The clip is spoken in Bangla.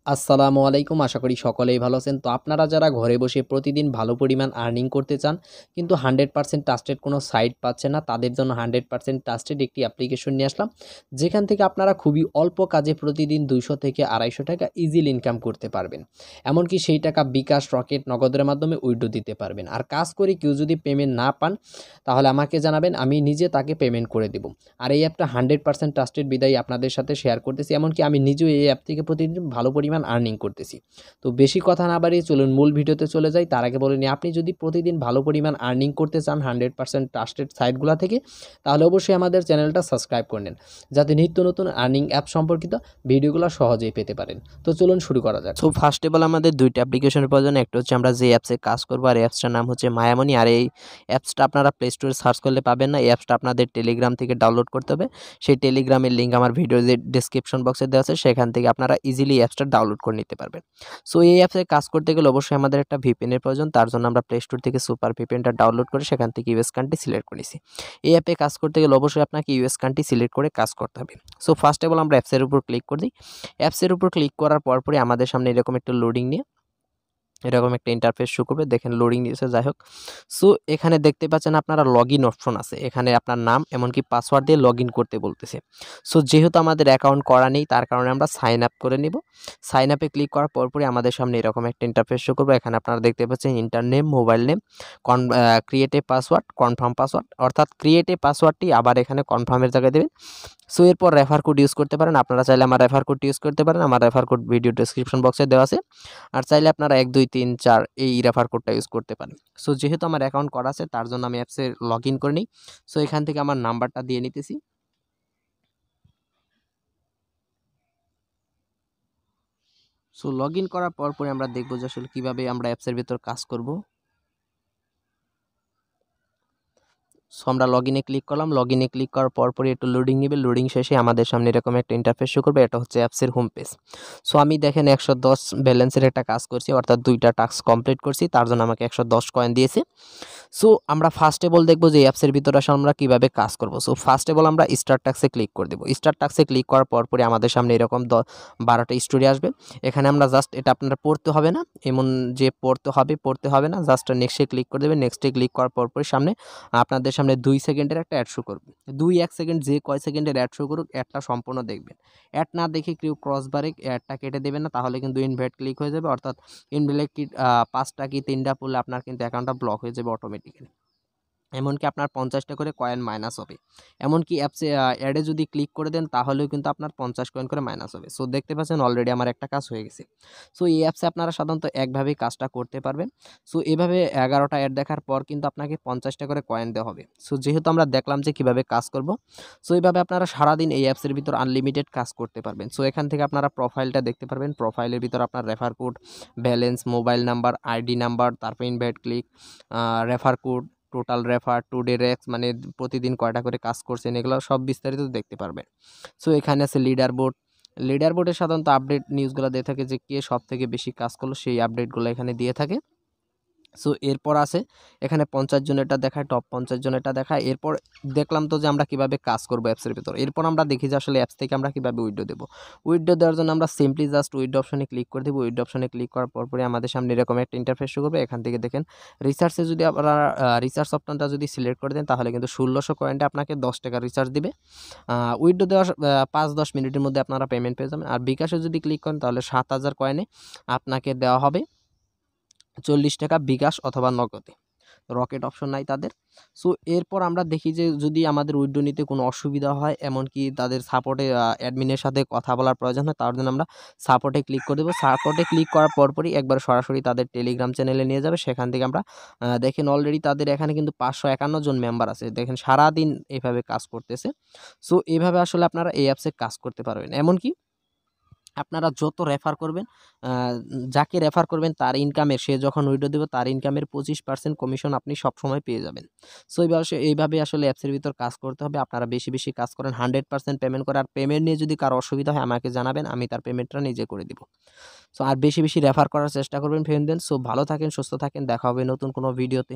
আসসালামু আলাইকুম। আশা করি সকলেই ভালো আছেন। তো আপনারা যারা ঘরে বসে প্রতিদিন ভালো পরিমাণ আর্নিং করতে চান কিন্তু 100% ট্রাস্টেড কোনো সাইট পাচ্ছেন না, তাদের জন্য 100% ট্রাস্টেড একটি অ্যাপ্লিকেশন নিয়ে আসলাম। যেখান থেকে আপনারা খুবই অল্প কাজে প্রতিদিন 200 থেকে 250 টাকা ইজিলি ইনকাম করতে পারবেন। এমনকি সেই টাকা বিকাশ, রকেট, নগদের মাধ্যমে উইথড্র দিতে পারবেন। আর কাজ করে কেউ যদি পেমেন্ট না পান তাহলে আমাকে জানাবেন, আমি নিজে তাকে পেমেন্ট করে দেব। আর এই অ্যাপটা 100% ট্রাস্টেড বিদায় আপনাদের সাথে শেয়ার করতেছি। এমনকি আমি নিজেও এই অ্যাপ থেকে প্রতিদিন ভালো পরিমাণ আর্নিং করতেছি। তো বেশি কথা না বাড়িয়ে চলুন মূল ভিডিওতে চলে যাই। তার আগে বলে নিই, আপনি যদি প্রতিদিন ভালো পরিমাণ আর্নিং করতে চান 100% ট্রাস্টেড সাইটগুলো থেকে, তাহলে অবশ্যই আমাদের চ্যানেলটা সাবস্ক্রাইব করে নেন, যাতে নিত্য নতুন আর্নিং অ্যাপ সম্পর্কিত ভিডিওগুলো সহজেই পেতে পারেন। তো চলুন শুরু করা যাক। সো ফার্স্ট অফ অল আমাদের দুইটা অ্যাপ্লিকেশনের প্রয়োজন। একটা হচ্ছে আমরা যে অ্যাপসে কাজ করবো, আর অ্যাপসটার নাম হচ্ছে মায়ামনি। আর এই অ্যাপসটা আপনারা প্লে স্টোরে সার্চ করলে পাবেন না। এই অ্যাপসটা আপনাদের টেলিগ্রাম থেকে ডাউনলোড করতে হবে। সেই টেলিগ্রামের লিঙ্ক আমার ভিডিও যে ডিসক্রিপশন বক্সে দেওয়া আছে, সেখান থেকে আপনারা ইজিলি অ্যাপসটা ডাউনলোড করে নিতে পারবেন। সো এই অ্যাপসে কাজ করতে গেলে অবশ্যই আমাদের একটা ভিপিএনের প্রয়োজন। তার জন্য আমরা প্লে স্টোর থেকে সুপার ভিপিএনটা ডাউনলোড করে সেখান থেকে ইউএস কান্ট্রি সিলেক্ট করেছি। এই অ্যাপে কাজ করতে গেলে অবশ্যই আপনাকে ইউএস কান্ট্রি সিলেক্ট করে কাজ করতে হবে। সো ফার্স্ট অফ অল আমরা অ্যাপসের উপর ক্লিক করে দিই। অ্যাপসের উপর ক্লিক করার পরপরই আমাদের সামনে এরকম একটা লোডিং নিয়ে এরকম একটা ইন্টারফেস শো করবে। দেখেন লোডিং দিয়েছে, যাই হোক। সো এখানে দেখতে পাচ্ছেন আপনারা লগ ইন অপশন আছে। এখানে আপনার নাম এমনকি পাসওয়ার্ড দিয়ে লগ ইন করতে বলতেছে। সো যেহেতু আমাদের অ্যাকাউন্ট করা নেই, তার কারণে আমরা সাইন আপ করে নিব। সাইন আপে ক্লিক করার পরপরই আমাদের সামনে এরকম একটা ইন্টারফেস শো করবে। এখানে আপনারা দেখতে পাচ্ছেন inter name, mobile name, create a password, confirm password, অর্থাৎ ক্রিয়েট এ পাসওয়ার্ডটি আবার এখানে কনফার্মের জায়গায় দেবেন। সো এরপর রেফার কোড ইউজ করতে পারেন। আপনারা চাইলে আমার রেফার কোড ইউজ করতে পারেন। আমার রেফার কোড ভিডিও ডেসক্রিপশন বক্সে দেওয়া আছে। আর চাইলে আপনারা 1 2 3 4 এই রেফার কোডটা ইউজ করতে পারেন। সো যেহেতু আমার অ্যাকাউন্ট করা আছে, তার জন্য আমি অ্যাপসে লগ ইন করে নিই। সো এখান থেকে আমার নাম্বারটা দিয়ে নিতেছি। সো লগ ইন করার পরে আমরা দেখবো যে আসলে কীভাবে আমরা অ্যাপসের ভিতর কাজ করব। সো আমরা লগইনে ক্লিক করলাম। লগইনে ক্লিক করার পরপরই একটু লোডিং নেবে। লোডিং শেষে আমাদের সামনে এরকম একটা ইন্টারফেস শো করবে। এটা হচ্ছে অ্যাপসের হোম পেজ। সো আমি দেখেন 110 ব্যালেন্সের একটা কাজ করছি, অর্থাৎ 2টা টাস্ক কমপ্লিট করছি। তার জন্য আমাকে 110 কয়েন দিয়েছে। সো আমরা ফার্স্ট অফ অল দেখবো যে অ্যাপসের ভিতরে আসলে আমরা কীভাবে কাজ করব। সো ফার্স্ট অফ অল আমরা স্টার্ট টাস্কে ক্লিক করে দেবো। স্টার্ট টাস্কে ক্লিক করার পরপরই আমাদের সামনে এরকম 12টা স্টোরি আসবে। এখানে আমরা জাস্ট এটা আপনার পড়তে হবে না, এমন যে পড়তে হবে না, জাস্ট নেক্সটে ক্লিক করে দেবেন। নেক্সটে ক্লিক করার পরপরই সামনে আপনাদের সামনে 2 সেকেন্ডের একটা অ্যাড শো করবে। 2-1 সেকেন্ড যে কয় সেকেন্ডের অ্যাড শো করুক, অ্যাডটা সম্পূর্ণ দেখবেন। অ্যাড না দেখে কেউ ক্রসবারে অ্যাডটা কেটে দেবেন না, তাহলে কিন্তু ইনভ্যালিড ক্লিক হয়ে যাবে। অর্থাৎ ইনভ্যালিড 5টা কি 3টা পড়লে আপনার কিন্তু অ্যাকাউন্টটা ব্লক হয়ে যাবে অটোমেটিক্যালি। এমনকি আপনার 50টা করে কয়েন মাইনাস হবে। এমনকি অ্যাপসে অ্যাডে যদি ক্লিক করে দেন, তাহলেও কিন্তু আপনার 50 কয়েন করে মাইনাস হবে। সো দেখতে পাচ্ছেন অলরেডি আমার একটা কাজ হয়ে গেছে। সো এই অ্যাপসে আপনারা সাধারণত একভাবেই কাজটা করতে পারবেন। সো এভাবে 11টা অ্যাড দেখার পর কিন্তু আপনাকে 50টা করে কয়েন দেওয়া হবে। সো যেহেতু আমরা দেখলাম যে কীভাবে কাজ করব, সো এইভাবে আপনারা সারাদিন এই অ্যাপসের ভিতর আনলিমিটেড কাজ করতে পারবেন। সো এখান থেকে আপনারা প্রোফাইলটা দেখতে পারবেন। প্রোফাইলের ভিতর আপনার refer code, balance, mobile number, ID number, তারপর invite click, refer code, total refer, today রেক্স, মানে প্রতিদিন কয়টা করে কাজ করছেন, এগুলো সব বিস্তারিত দেখতে পারবেন। সো এখানে আছে লিডার বোর্ড। লিডার বোর্ডে সাধারণত আপডেট নিউজগুলো দিয়ে থাকে যে কে সব থেকে বেশি কাজ করলো, সেই আপডেটগুলো এখানে দিয়ে থাকে। সো এরপর আছে এখানে 50 জনেরটা দেখায়, টপ 50 জনেরটা দেখায়। এরপর দেখলাম তো যে আমরা কিভাবে কাজ করবো অ্যাপসের ভিতর। এরপর আমরা দেখি যে আসলে অ্যাপস থেকে আমরা কিভাবে উইথড্র দেবো। উইথড্র দেওয়ার জন্য আমরা সিম্পলি জাস্ট উইথড্র অপশনে ক্লিক করে দেবো। উইথড্র অপশনে ক্লিক করার পরপরই আমাদের সামনে এরকম একটা ইন্টারফেস শো করবে। এখান থেকে দেখেন রিচার্জে যদি আপনারা রিচার্জ অপশনটা যদি সিলেক্ট করে দেন, তাহলে কিন্তু 1600 কয়েনটা আপনাকে 10 টাকা রিচার্জ দিবে। উইথড্র দেওয়ার 5-10 মিনিটের মধ্যে আপনারা পেমেন্ট পেয়ে যাবেন। আর বিকাশে যদি ক্লিক করেন, তাহলে 7000 কয়েনে আপনাকে দেওয়া হবে 40 টাকা বিকাশ অথবা নগদে। রকেট অপশন নাই তাদের। সো এরপর আমরা দেখি যে যদি আমাদের উইথড্র নিতে কোনো অসুবিধা হয়, এমনকি তাদের সাপোর্টে অ্যাডমিনের সাথে কথা বলার প্রয়োজন হয়, তার জন্য আমরা সাপোর্টে ক্লিক করে দেবো। সাপোর্টে ক্লিক করার পরপরই একবার সরাসরি তাদের টেলিগ্রাম চ্যানেলে নিয়ে যাবে। সেখান থেকে আমরা দেখেন অলরেডি তাদের এখানে কিন্তু 551 জন মেম্বার আছে। দেখেন সারাদিন এভাবে কাজ করতেছে। সো এভাবে আসলে আপনারা এই অ্যাপসে কাজ করতে পারবেন। এমনকি আপনারা যত রেফার করবেন, যাকে রেফার করবেন তার ইনকামের, সে যখন উইথড্র দেবে তার ইনকামের 25% কমিশন আপনি সবসময় পেয়ে যাবেন। সো এইভাবে আসলে অ্যাপসের ভিতর কাজ করতে হবে। আপনারা বেশি বেশি কাজ করেন, 100% পেমেন্ট করে। আর পেমেন্ট নিয়ে যদি কারো অসুবিধা হয় আমাকে জানাবেন, আমি তার পেমেন্টটা নিজে করে দিব। সো আর বেশি বেশি রেফার করার চেষ্টা করবেন ফ্রেন্ডদের। সো ভালো থাকেন, সুস্থ থাকেন, দেখা হবে নতুন কোনো ভিডিওতে।